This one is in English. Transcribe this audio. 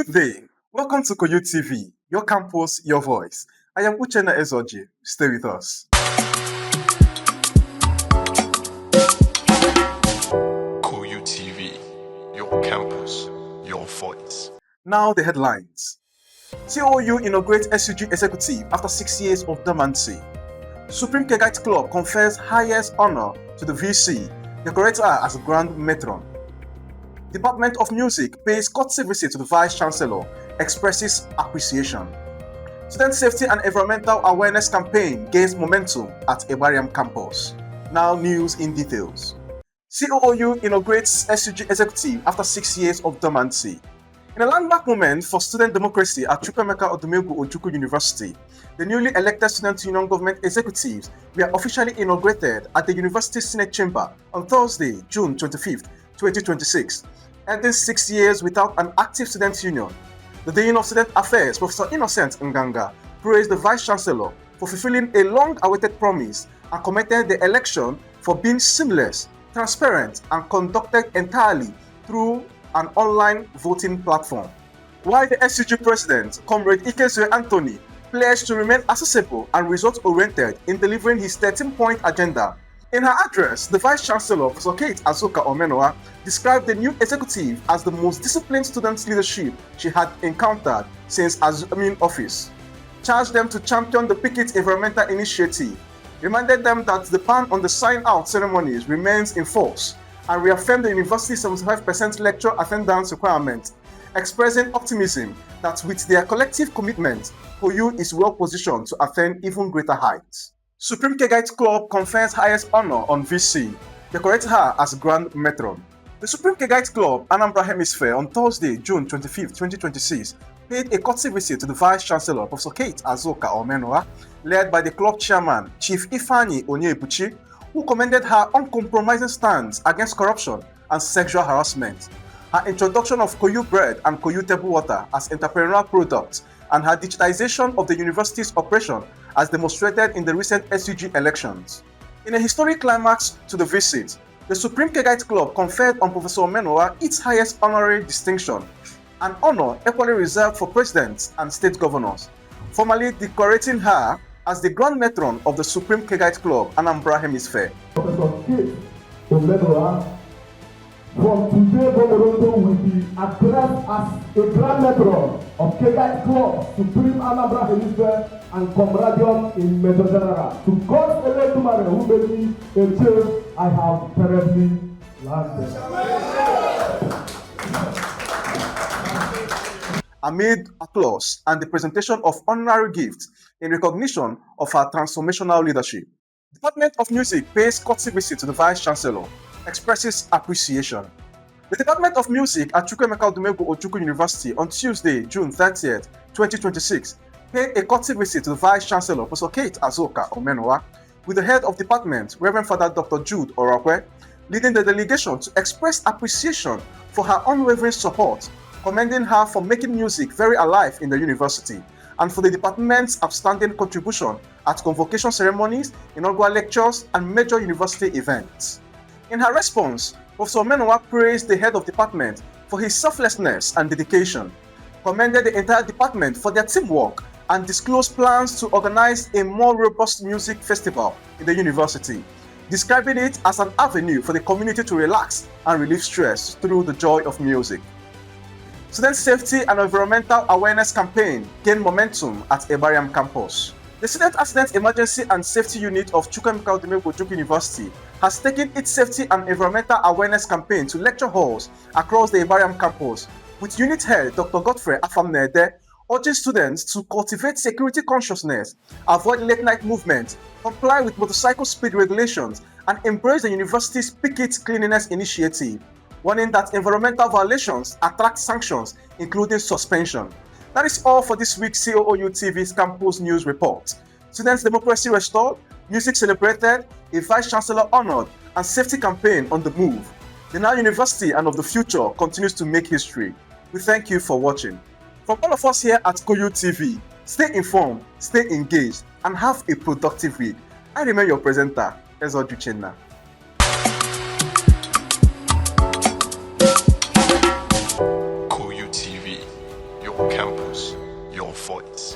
Good day. Welcome to COOU TV, your campus, your voice. I am Uchenna Ezoji. Stay with us. COOU TV, your campus, your voice. Now the headlines. COOU inaugurates SUG executive after 6 years of dormancy. Supreme Kegite Club confers highest honor to the VC, decorates her as Grand Matron. Department of Music pays courtesy visit to the Vice Chancellor, expresses appreciation. Student Safety and Environmental Awareness Campaign gains momentum at Ebariam campus. Now news in details. COOU inaugurates SUG executive after 6 years of dormancy. In a landmark moment for student democracy at Chukwuemeka Odumegwu Ojukwu University, the newly elected Student Union Government executives were officially inaugurated at the University Senate Chamber on Thursday, June 25, 2026, ending 6 years without an active student union. The Dean of Student Affairs, Professor Innocent Nganga, praised the Vice Chancellor for fulfilling a long-awaited promise and commended the election for being seamless, transparent, and conducted entirely through an online voting platform. While the SUG President, Comrade Ikezue Anthony, pledged to remain accessible and result-oriented in delivering his 13-point agenda. In her address, the Vice Chancellor, Professor Kate Azuka Omenoa, described the new executive as the most disciplined student leadership she had encountered since assuming office, charged them to champion the Picket Environmental Initiative, reminded them that the ban on the sign-out ceremonies remains in force, and reaffirmed the university's 75% lecture attendance requirement, expressing optimism that with their collective commitment, COOU is well positioned to attain even greater heights. Supreme Kegite Club confers highest honor on VC, decorates her as Grand Matron. The Supreme Kegite Club Anambra Hemisphere on Thursday, June 25, 2026, paid a courtesy visit to the Vice Chancellor, Professor Kate Azuka Omenoa, led by the club chairman, Chief Ifeanyi Onyebuchi, who commended her uncompromising stance against corruption and sexual harassment, her introduction of COOU bread and COOU table water as entrepreneurial products, and her digitization of the university's operation as demonstrated in the recent SUG elections. In a historic climax to the visit, the Supreme Kegite Club conferred on Professor Omenoa its highest honorary distinction, an honor equally reserved for presidents and state governors, formally decorating her as the Grand Matron of the Supreme Kegite Club Anambra Hemisphere. Professor Kate Omenoa, from today Bomoronto will be addressed as a Grand Matron of Kegite Club, Supreme Anambra Hemisphere, and Comradium in Major General. To God Eledumare who made me a chief, I have terribly landed. Amid applause and the presentation of honorary gifts in recognition of her transformational leadership, Department of Music pays courtesy visit to the Vice Chancellor, expresses appreciation. The Department of Music at Chukwuemeka Odumegwu Ojukwu University on Tuesday, June 30, 2026, paid a courtesy visit to the Vice Chancellor, Professor Kate Azuka Omenoa, with the head of department, Reverend Father Dr. Jude Orakwe, leading the delegation to express appreciation for her unwavering support, commending her for making music very alive in the university, and for the department's outstanding contribution at convocation ceremonies, inaugural lectures, and major university events. In her response, Professor Omenoa praised the head of department for his selflessness and dedication, commended the entire department for their teamwork, and disclosed plans to organize a more robust music festival in the university, describing it as an avenue for the community to relax and relieve stress through the joy of music. Student Safety and Environmental Awareness Campaign gained momentum at Ebariam campus. The Student Accident Emergency and Safety Unit of Chukwuemeka Odumegwu Ojukwu University has taken its Safety and Environmental Awareness Campaign to lecture halls across the Ebariam campus, with unit head Dr. Godfrey Afamnede urging students to cultivate security consciousness, avoid late-night movement, comply with motorcycle speed regulations, and embrace the university's Picket Cleanliness Initiative, warning that environmental violations attract sanctions, including suspension. That is all for this week's COOU TV's Campus News Report. Students' democracy restored, music celebrated, a Vice Chancellor honored, and safety campaign on the move. The now university and of the future continues to make history. We thank you for watching. From all of us here at COOU TV, stay informed, stay engaged, and have a productive week. I remain your presenter, Ezoji Uchenna. COOU TV, campus, your voice.